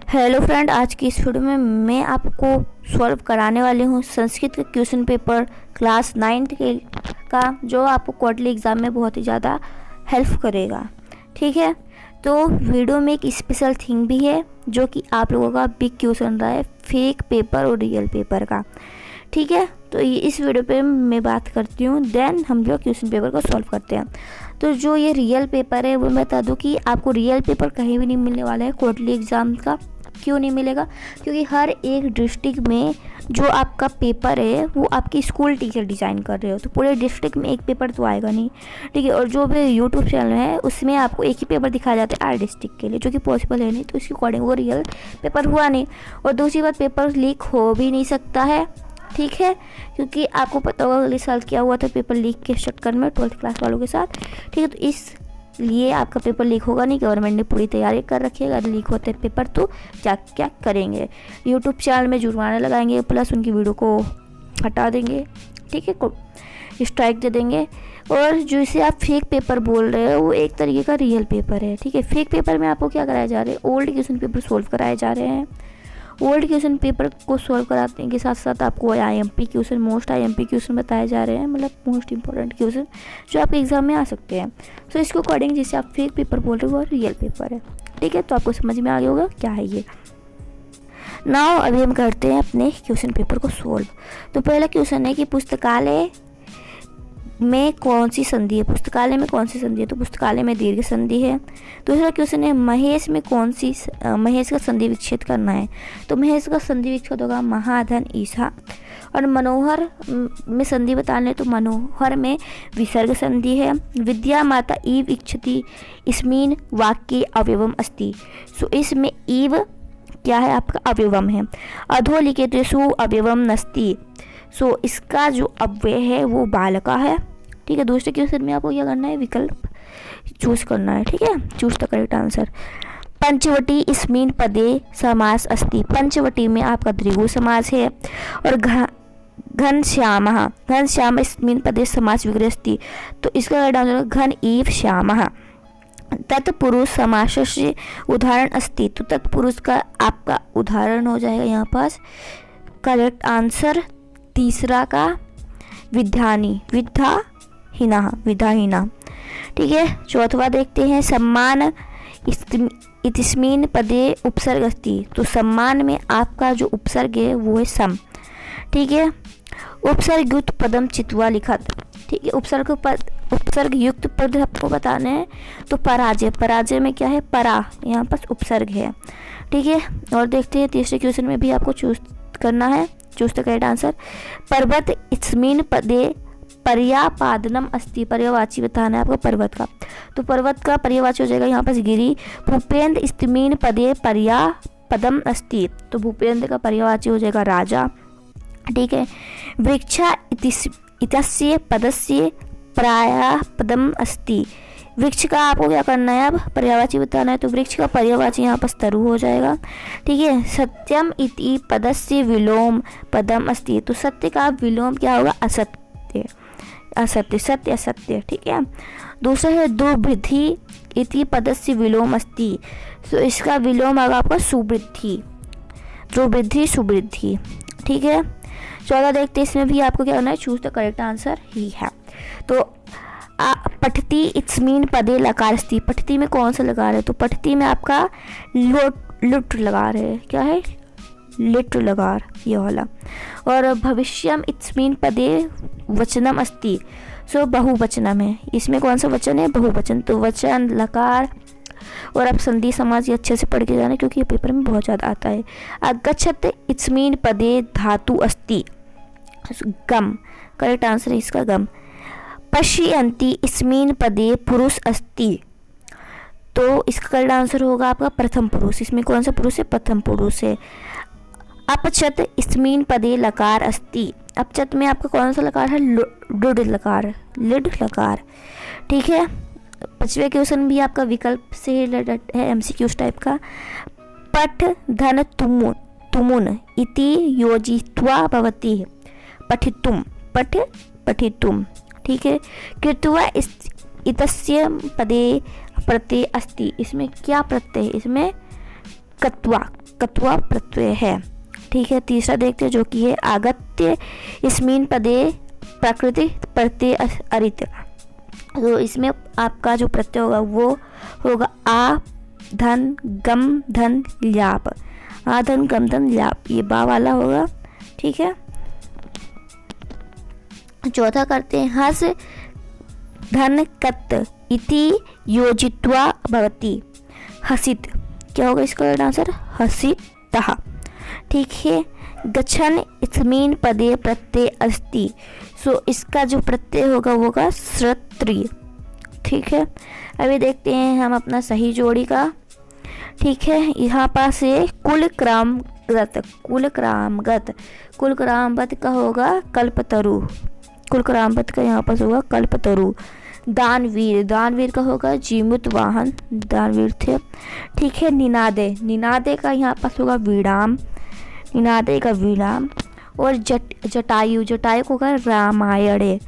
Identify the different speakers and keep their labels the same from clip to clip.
Speaker 1: Hello friend, आज की इस वीडियो में मैं आपको सॉल्व कराने वाली हूँ संस्कृत का क्वेश्चन पेपर क्लास 9th के का, जो आपको क्वार्टरली एग्ज़ाम में बहुत ही ज़्यादा हेल्प करेगा। ठीक है, तो वीडियो में एक स्पेशल थिंग भी है जो कि आप लोगों का बिग क्वेश्चन रहा है फेक पेपर और रियल पेपर का। ठीक है, तो ये इस वीडियो पे मैं बात करती हूँ, देन हम लोग क्वेश्चन पेपर को सॉल्व करते हैं। तो जो ये रियल पेपर है वो मैं बता दूँ कि आपको रियल पेपर कहीं भी नहीं मिलने वाला है क्वार्टरली एग्ज़ाम का। क्यों नहीं मिलेगा? क्योंकि हर एक डिस्ट्रिक्ट में जो आपका पेपर है वो आपकी स्कूल टीचर डिज़ाइन कर रहे हो, तो पूरे डिस्ट्रिक्ट में एक पेपर तो आएगा नहीं। ठीक है, और जो भी यूट्यूब चैनल है उसमें आपको एक ही पेपर दिखाया जाता है हर डिस्ट्रिक्ट के लिए, जो कि पॉसिबल है नहीं, तो इसके अकॉर्डिंग वो रियल पेपर हुआ नहीं। और दूसरी बात, पेपर लीक हो भी नहीं सकता है। ठीक है, क्योंकि आपको पता होगा अगले साल क्या हुआ था पेपर लीक के चक्कर में 12th क्लास वालों के साथ। ठीक है, तो इसलिए आपका पेपर लीक होगा नहीं। गवर्नमेंट ने पूरी तैयारी कर रखी है, अगर लीक होते पेपर तो क्या क्या करेंगे, यूट्यूब चैनल में जुर्माना लगाएंगे, प्लस उनकी वीडियो को हटा देंगे। ठीक है, स्ट्राइक दे देंगे। और जो इसे आप फेक पेपर बोल रहे हो वो एक तरीके का रियल पेपर है। ठीक है, फेक पेपर में आपको क्या कराया जा रहा है, ओल्ड क्वेश्चन पेपर सोल्व कराए जा रहे हैं। ओल्ड क्वेश्चन पेपर को सॉल्व कराने के साथ साथ आपको IMP question, most IMP question बताए जा रहे हैं, मतलब मोस्ट इंपॉर्टेंट क्वेश्चन जो आपके एग्जाम में आ सकते हैं। तो इसके अकॉर्डिंग जिसे आप फेक पेपर बोल रहे हो वो रियल पेपर है। ठीक है, तो आपको समझ में आ गया होगा क्या है ये। नाउ अभी हम करते हैं अपने क्वेश्चन पेपर को सॉल्व। तो पहला क्वेश्चन है कि पुस्तकालय में कौन सी संधि है। पुस्तकालय में कौन सी संधि है? तो पुस्तकालय में दीर्घ संधि है। दूसरा क्वेश्चन है महेश में कौन सी महेश का संधि विच्छेद करना है। तो महेश का संधि विच्छेद होगा महाधन ईसा। और मनोहर में संधि बताने, तो मनोहर में विसर्ग संधि है। विद्या माता ईव इच्छति इसमीन वाक्य अवयवम अस्ति। सो इसमें ईव क्या है, आपका अवयवम है। अधोलिखितेषु अवयवम नस्ति। सो इसका जो अव्यय है वो बालका है। ठीक है, दूसरे क्वेश्चन में आपको क्या करना है, विकल्प चूज करना है। ठीक है, choose the correct answer. Panchavati इसमीन पदे समास अस्ति। पंचवटी में आपका द्विगु समास है। और घनश्याम इसमीन पदे समास विग्रह अस्ति। तो इसका करेक्ट आंसर घन ईव श्यामः। तत्पुरुष समास से उदाहरण अस्ति। तो तत्पुरुष का आपका उदाहरण हो जाएगा यहाँ पास करेक्ट आंसर तीसरा का विद्याहीना। ठीक है, चौथवा देखते हैं सम्मान इतिस्मिन पदे उपसर्ग अस्ति। तो सम्मान में आपका जो उपसर्ग है वो है सम। ठीक है, उपसर्ग युक्त पदम चित्वा लिखत। ठीक है, उपसर्ग युक्त पद आपको बताने हैं। तो पराजय में क्या है, परा, यहाँ पर उपसर्ग है। ठीक है, और देखते हैं तीसरे क्वेश्चन में भी आपको चूज करना है, चूज द करेक्ट आंसर। पर्वत इस्मिन पदे पर्यापादनम अस्ति। पर्यावाची बताना है आपको पर्वत का। तो पर्वत का पर्यावाची हो जाएगा यहाँ पर गिरी। भूपेन्द्र इस्मिन पदे पर्यापदम अस्ति। तो भूपेन्द्र का पर्यावाची हो जाएगा राजा। ठीक है, वृक्षा इतस्य पदस्य पर्यापदम अस्ति। वृक्ष का आपको क्या करना है, अब पर्यायवाची बताना है। तो वृक्ष का पर्यायवाची यहाँ पर तरु हो जाएगा। ठीक है, सत्यम इति पदस्य विलोम पदम अस्ति। तो सत्य का विलोम क्या होगा, असत्य। सत्य असत्य। ठीक है, दूसरा है दुर्वृद्धि इति पदस्य विलोम अस्ति। तो इसका विलोम होगा आपका सुवृद्धि, दुर्वृद्धि सुवृद्धि। ठीक है, 14 देखते हैं, इसमें भी आपको क्या करना है, चूज द करेक्ट आंसर ही है। तो पठती इस्मीन पदे लकार अस्ति। पठती में कौन सा लगा है, तो पठती में आपका लुट लगा रहे हैं, क्या है, लिट लगार, ये वाला। और भविष्यम इस्मीन पदे वचनम अस्ति। सो बहुवचनम है, इसमें कौन सा वचन है, बहुवचन। तो वचन लकार। और आप संधि समाज ये अच्छे से पढ़ के जाना क्योंकि ये पेपर में बहुत ज़्यादा आता है। अगच्छत इस्मीन पदे धातु अस्ति। गम, करेक्ट आंसर है इसका गम। पश्यन्ति इस्मिन पदे पुरुष अस्ति। तो इसका करेक्ट आंसर होगा आपका प्रथम पुरुष। इसमें कौन सा पुरुष है, प्रथम पुरुष है। अपचत इस्मिन पदे लकार अस्ति। अपचत में आपका कौन सा लकार है, लिड लकार, लिड लकार। ठीक है, 5वें क्वेश्चन भी आपका विकल्प से रिलेटेड है, एमसीक्यूज टाइप का। पठ धन तुमुन इति योजित्वा भवति। पठितुम, पठितुम। ठीक है, कृत्वा इतस्य पदे प्रत्यय अस्ति। इसमें क्या प्रत्यय है, इसमें कत्वा, कत्वा प्रत्यय है। ठीक है, तीसरा देखते हैं जो कि है आगत्य स्मिन पदे प्रकृति प्रत्यय अरित। तो इसमें आपका जो प्रत्यय होगा वो होगा आ धन गम धन ल्याप, आ धन गम धन ल्याप, ये बा वाला होगा। ठीक है, चौथा करते हैं हस धन कत इति योजित्वा भवति हसित। क्या होगा इसका राइट आंसर? हसितः। ठीक है, गच्छन इस्मिन् पदे प्रत्यय अस्ति। सो इसका जो प्रत्यय होगा वो होगा श्रोत्रिय। ठीक है, अभी देखते हैं हम अपना सही जोड़ी का। ठीक है, यहाँ पास है कुलक्रामगत, कुलक्रामगत, कुलक्रामगत का होगा कल्पतरु, कुलक्रामगत का यहाँ पास होगा कल्पतरु। दानवीर, दानवीर का होगा जीमूत वाहन, दानवीर थे। ठीक है, निनादे, निनादे का यहाँ पास होगा विराम, निनादे का विराम। और जटायु, जटायु को होगा रामायणे।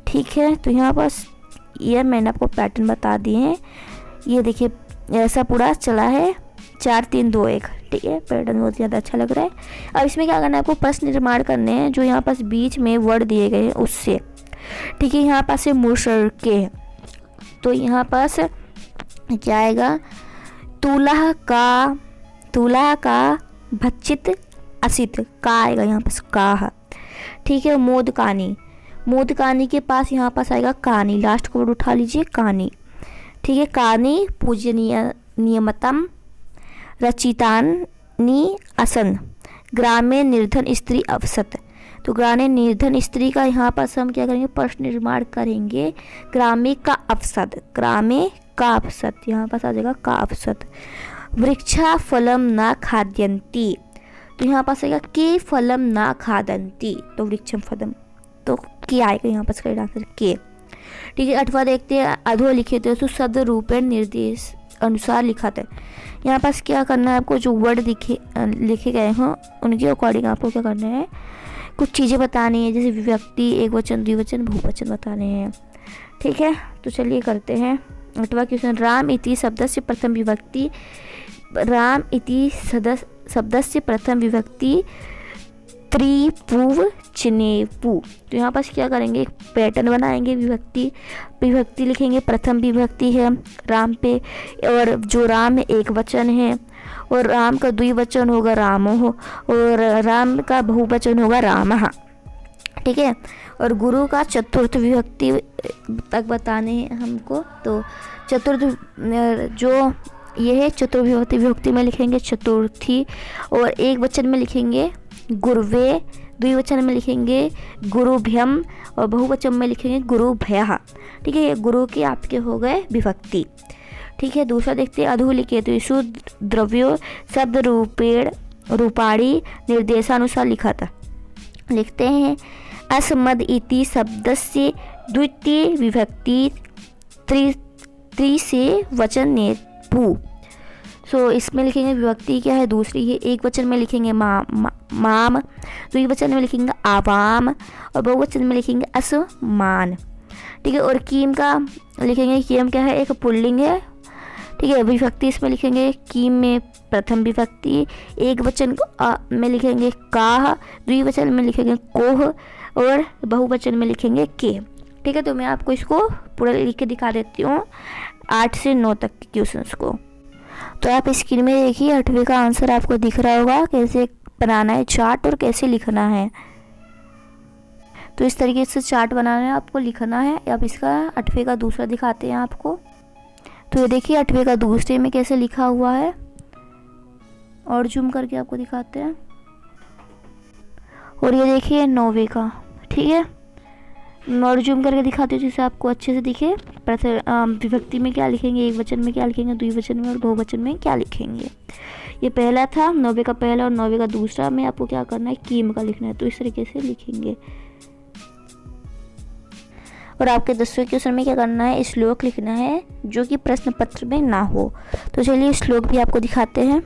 Speaker 1: ठीक है, तो यहाँ पास ये मैंने आपको पैटर्न बता दिए हैं। ये देखिए ऐसा पूरा चला है 4 3 2 1। ठीक है, पैटर्न बहुत ज़्यादा अच्छा लग रहा है। अब इसमें क्या करना है आपको, प्रश्न निर्माण करने हैं जो यहाँ पास बीच में वर्ड दिए गए हैं उससे। ठीक है, यहाँ पास है मुसर के, तो यहाँ पास क्या आएगा, तुला का भच्चित असित, का आएगा यहाँ पास का। ठीक है, मोदकानी, मोदकानी के पास यहाँ पास आएगा कानी, लास्ट को वर्ड उठा लीजिए कानी। ठीक है, कानी पूजनीय नियमतम रचितानी असन ग्रामे निर्धन स्त्री अवसत। तो ग्रामे निर्धन स्त्री का यहाँ पास हम क्या करेंगे, प्रश्न निर्माण करेंगे। ग्रामे का अवसत, ग्रामे का अवसत, यहाँ पास आ जाएगा का अवसत। वृक्षा फलम न खाद्यंती, तो यहाँ पास आएगा के फलम न खादंती, तो वृक्षम फलम, तो के आएगा यहाँ पास का आंसर के। ठीक है, 8वां देखते हैं अधोलिखित तो शब्द रूपेण निर्देश अनुसार लिखा था। यहाँ पास क्या करना है आपको, जो वर्ड लिखे गए हों उनके अकॉर्डिंग आपको क्या करना है, कुछ चीज़ें बतानी है, जैसे विभक्ति, एक वचन, द्विवचन, बहुवचन बताने हैं। ठीक है, तो चलिए करते हैं 8वां क्वेश्चन। राम इति शब्दस्य प्रथम विभक्ति, राम इति शब्दस्य प्रथम विभक्ति त्रिपुव चिनेपु। तो यहाँ पास क्या करेंगे, एक पैटर्न बनाएंगे, विभक्ति लिखेंगे, प्रथम विभक्ति है राम पे, और जो राम है एक वचन है, और राम का द्विवचन होगा रामो, और राम का बहुवचन होगा रामः। ठीक है, और गुरु का चतुर्थ विभक्ति तक बताने हैं हमको, तो चतुर्थ जो ये है चतुर्विभक्ति, विभक्ति में लिखेंगे चतुर्थी, और एक वचन में लिखेंगे गुरुवे, द्विवचन में लिखेंगे गुरुभ्यम, और बहुवचन में लिखेंगे गुरुभ्यः। ठीक है, ये गुरु के आपके हो गए विभक्ति। ठीक है, दूसरा देखते हैं अधोलिखितेषु द्रव्यो शब्द रूपेण रूपाणी निर्देशानुसार लिखा था। लिखते हैं अस्मद इति शब्दस्य द्वितीय विभक्ति त्रि से वचन नेपु। सो इसमें लिखेंगे विभक्ति क्या है, दूसरी है, एक वचन में लिखेंगे माम, द्विवचन में लिखेंगे आवाम, और बहुवचन में लिखेंगे असमान। ठीक है, और कीम का लिखेंगे, कीम क्या है, एक पुल्लिंग है। ठीक है, विभक्ति इसमें लिखेंगे कीम में प्रथम विभक्ति, एक वचन में लिखेंगे काह, द्विवचन में लिखेंगे कोह, और बहुवचन में लिखेंगे के। ठीक है, तो मैं आपको इसको पूरा लिख के दिखा देती हूँ 8 से 9 तक के क्वेश्चंस को। तो आप स्क्रीन में देखिए 8वें का आंसर आपको दिख रहा होगा, कैसे बनाना है चार्ट और कैसे लिखना है। तो इस तरीके से चार्ट बनाना है, आपको लिखना है। अब इसका 8वें का दूसरा दिखाते हैं आपको। तो ये देखिए 8वें का दूसरे में कैसे लिखा हुआ है, और जूम करके आपको दिखाते हैं। और ये देखिए 9वें का, ठीक है, और जूम करके दिखाते हैं जिससे आपको अच्छे से दिखे। विभक्ति में क्या लिखेंगे, एक वचन में क्या लिखेंगे, द्विवचन में और बहुवचन में क्या लिखेंगे। ये पहला था 9वें का पहला, और 9वें का दूसरा में आपको क्या करना है, कीम का लिखना है। तो इस तरीके से लिखेंगे। और आपके 10वें क्वेश्चन में क्या करना है, श्लोक लिखना है जो कि प्रश्न पत्र में ना हो। तो चलिए श्लोक भी आपको दिखाते हैं।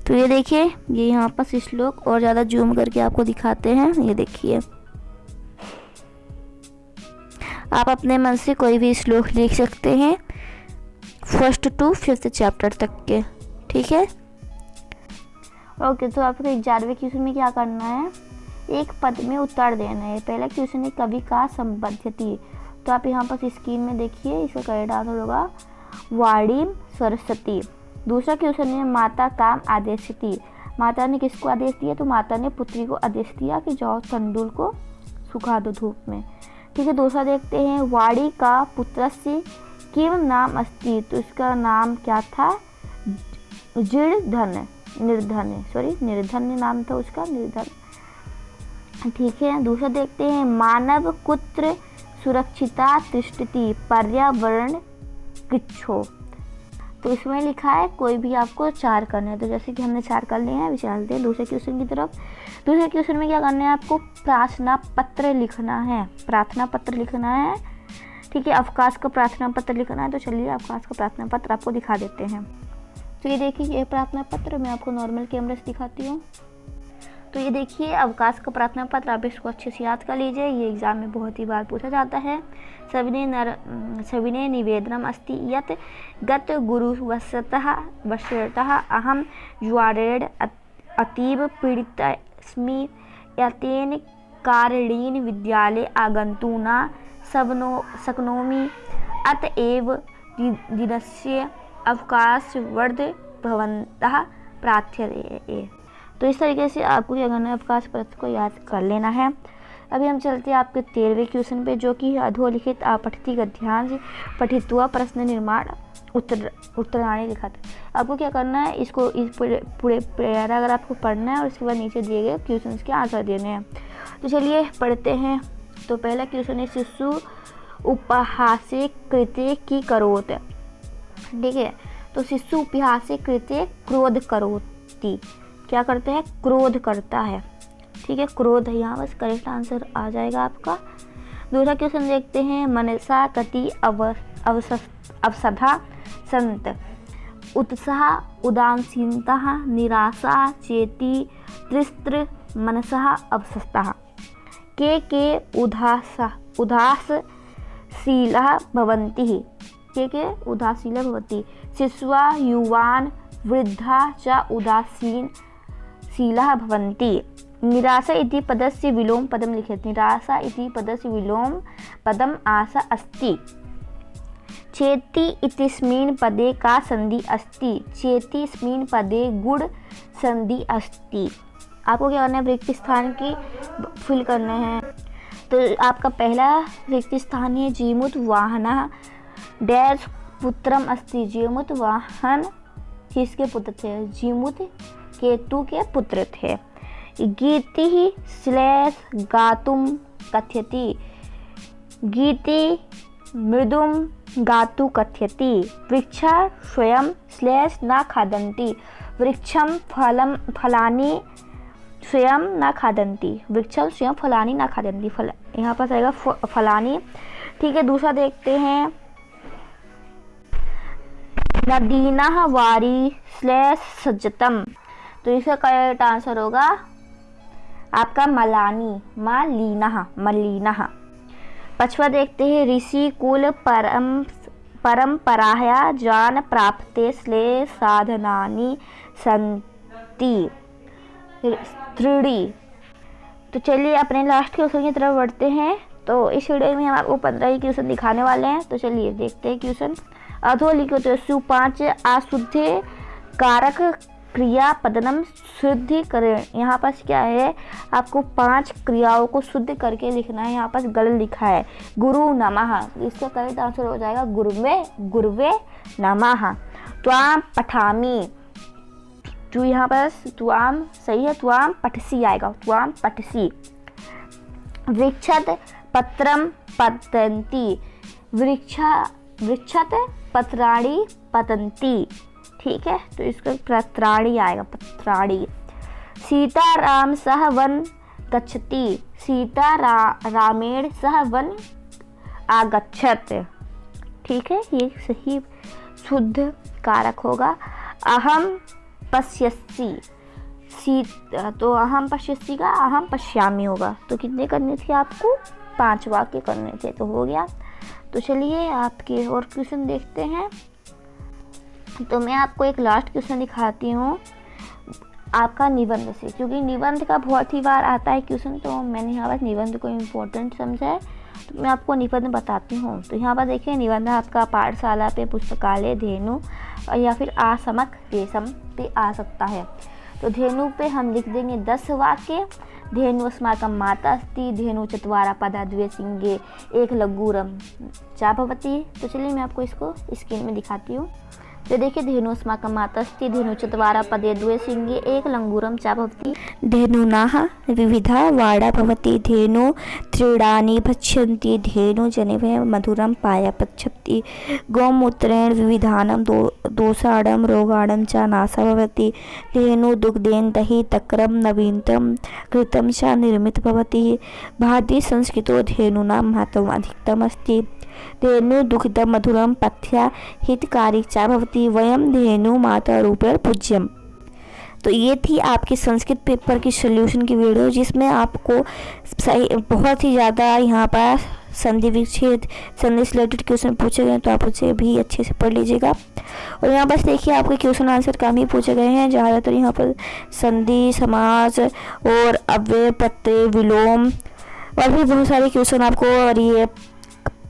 Speaker 1: तो ये देखिए, ये यहाँ पर श्लोक और ज़्यादा जूम करके आपको दिखाते हैं। ये देखिए, आप अपने मन से कोई भी श्लोक लिख सकते हैं 1st to 5th चैप्टर तक के। ठीक है, ओके, तो आपको 11वें क्वेश्चन में क्या करना है, एक पद में उत्तर देना है। पहला क्वेश्चन है कवि का संबद्धति, तो आप यहाँ पर स्क्रीन में देखिए, इसका करेक्ट आंसर होगा वाणी सरस्वती। दूसरा क्वेश्चन है माता काम आदेशती, माता ने किसको आदेश दिया, तो माता ने पुत्री को आदेश दिया कि जाओ तंडुल को सुखा दो धूप में। ठीक है, दूसरा देखते हैं वाणी का पुत्रस्य किम नाम अस्ति, तो इसका नाम क्या था, निर्धन नाम था उसका, निर्धन। ठीक है, दूसरा देखते हैं मानव कुत्र सुरक्षिता तिष्ठति पर्यावरण किच्छो, तो इसमें लिखा है कोई भी आपको 4 करने हैं, तो जैसे कि हमने 4 कर लिए हैं। अभी चलते हैं दूसरे क्वेश्चन की तरफ। दूसरे क्वेश्चन में क्या करना है, आपको प्रार्थना पत्र लिखना है, प्रार्थना पत्र लिखना है। ठीक है, अवकाश का प्रार्थना पत्र लिखना है, तो चलिए अवकाश का प्रार्थना पत्र आपको दिखा देते हैं। तो ये देखिए, ये प्रार्थना पत्र मैं आपको नॉर्मल कैमरे से दिखाती हूँ। तो ये देखिए अवकाश का प्रार्थना पत्र, आप इसको अच्छे से याद कर लीजिए, ये एग्जाम में बहुत ही बार पूछा जाता है। सविनय निवेदनम अस्ति यत् गत गुरुवशतः अहम ज्वरेण अतीव पीडितस्मि यतेन कारणेन विद्यालये आगन्तुं न शक्नोमि अतएव दिनस्य अवकाशवर्ध भवन्तः प्रार्थ्यते। तो इस तरीके से आपको क्या करना है, अवकाश पत्र को याद कर लेना है। अभी हम चलते हैं आपके 13वें क्वेश्चन पे, जो कि अधोलिखित आपठित गद्यांश पठित्वा प्रश्न निर्माण उत्तराणी लिखा था। आपको क्या करना है, इसको इस पूरे पैराग्राफ को पढ़ना है और उसके बाद नीचे दिए गए क्वेश्चन के आंसर देने हैं। तो चलिए पढ़ते हैं। तो पहला क्वेश्चन है शिशु उपहासे कृते की करोत। ठीक है, तो शिशु उपहासे कृते क्रोध करोति, क्या करते हैं, क्रोध करता है। ठीक है, क्रोध है यहाँ, बस करेक्ट आंसर आ जाएगा आपका। दूसरा क्वेश्चन देखते हैं मनसा कति अवसधा संत उत्साह उदासीनता निराशा चेति त्रिस्त्र मनसा अवसस्तः के उदासशीला भवन्ति, के उदासीला भवति शिशुआ युवान वृद्धा च उदासीनशीला भवन्ति। निराशा इति पदस्य विलोम पदम लिखित, निराशा इति पदस्य विलोम पदम आशा अस्ति। चेति इत्यस्मिन् पदे का संधि अस्ति, चेति इस्मिन् पदे गुण संधि अस्ति। आपको क्या करना है, रिक्त स्थान की फिल करने हैं। तो आपका पहला रिक्त स्थान है जीमुत वाहन डैश पुत्रम अस्ति, जीमुत वाहन किसके पुत्र थे, जीमुत केतु के पुत्र थे। गीति श्लेष गातुम कथ्यति, गीति मृदुम गातु कथ्यति। वृक्षा स्वयं श्लेष न खादन्ति, वृक्षम फलानि स्वयं न खादन्ति, वृक्षम स्वयं फलानि न खादन्ति। यहाँ पर आएगा फलानि। ठीक है, दूसरा देखते हैं नदीना वारी श्लेष सज्जतम, तो इसका करेक्ट आंसर होगा आपका मलानी, मलीना। पछवा देखते हैं ऋषि कुल परंपराया जान प्राप्ते श्लेष साधनानि संति त्रीडी। तो चलिए अपने लास्ट क्वेश्चन की तरफ बढ़ते हैं। तो इस वीडियो में हम आपको 15 ही क्वेश्चन दिखाने वाले हैं। तो चलिए देखते हैं क्वेश्चन। अधोलिखित 5 अशुद्ध कारक क्रिया पदनम शुद्धि करें। यहाँ पास क्या है, आपको 5 क्रियाओं को शुद्ध करके लिखना है। यहाँ पास गलत लिखा है गुरु नमः, इसका करेक्ट आंसर हो जाएगा गुरुवे नमः। त्वाम पठामी, जो यहाँ पास त्वाम सही है, त्वाम पठसी आएगा, त्वाम पठसी। वृक्षत पत्रम पतंती, वृक्षत पत्राणि पतंती। ठीक है, तो इसका पत्राणि आएगा, पत्राणि। सीताराम सह वन गच्छति, रामेण सह वन आगच्छत। ठीक है, ये सही शुद्ध कारक होगा। अहम पश्यसि, तो अहम पश्यसि का अहम पश्यामि होगा। तो कितने करने थे आपको, 5 वाक्य करने थे, तो हो गया। तो चलिए आपके और क्वेश्चन देखते हैं। तो मैं आपको एक लास्ट क्वेश्चन दिखाती हूँ। आपका निबंध से, क्योंकि निबंध का बहुत ही बार आता है क्वेश्चन, तो मैंने यहाँ पर निबंध को इम्पोर्टेंट समझा है, तो मैं आपको निबंध बताती हूँ। तो यहाँ पर देखिए, निबंध आपका पाठशाला पे, पुस्तकालय, धेनु या फिर आसमक रेशम पे आ सकता है। तो धेनु पे हम लिख देंगे 10 वाक्य। धेनु अस्माकं माता अस्ति, धेनु चत्वारः पदा द्वे सिंगे एक लघुरम चा भवति। तो चलिए मैं आपको इसको स्क्रीन में दिखाती हूँ। तो देखिए, धेनु अस्माकं माता अस्ति, धेनु चत्वारः पदे द्वे सिंगे एक लंगूरम चा भवति। धेनुनाः विविधा वाड़ा भवति, धेनु तृणानि भक्षन्ति, धेनु जनेभ्यः मधुरं पाया पच्छति, गोमूत्रेण विविधानां दोषाणं रोगाणां च नाशः भवति, धेनु दुग्धेन दहि तक्रं नवीनतम घृतं च निर्मितं भवति। भारतीय संस्कृतौ धेनूनां महत्त्वम् अधिकतमम् अस्ति। धेनु दुग्धं मधुरं पथ्या हितकारी च भवति, वयं धेनु माता रूपेण पूज्यम्। तो ये थी आपकी संस्कृत पेपर की सोल्यूशन की वीडियो, जिसमें आपको सही बहुत ही ज़्यादा यहाँ पर संधि विच्छेद, संधि से रिलेटेड क्वेश्चन पूछे गए, तो आप उसे भी अच्छे से पढ़ लीजिएगा। और यहाँ बस देखिए, आपके क्वेश्चन आंसर कम ही पूछे गए हैं। ज़्यादातर यहाँ पर संधि, समास और अव्यय, प्रत्यय, विलोम और भी बहुत सारे क्वेश्चन आपको, और ये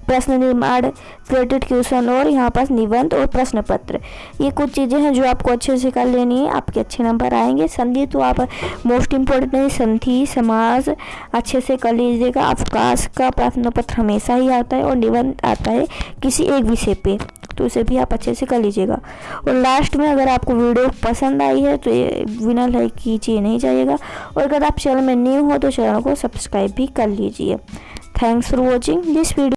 Speaker 1: प्रश्न निर्माण रिलेटेड क्वेश्चन, और यहाँ पर निबंध और प्रश्न पत्र, ये कुछ चीज़ें हैं जो आपको अच्छे से कर लेनी है, आपके अच्छे नंबर आएंगे। संधि तो आप मोस्ट इम्पोर्टेंट है, संधि समास अच्छे से कर लीजिएगा। अवकाश का प्रश्न पत्र हमेशा ही आता है, और निबंध आता है किसी एक विषय पे, तो उसे भी आप अच्छे से कर लीजिएगा। और लास्ट में अगर आपको वीडियो पसंद आई है तो ये बिना लाइक कीजिए नहीं जाइएगा, और अगर आप चैनल में न्यू हो तो चैनल को सब्सक्राइब भी कर लीजिए। Thanks for watching this video.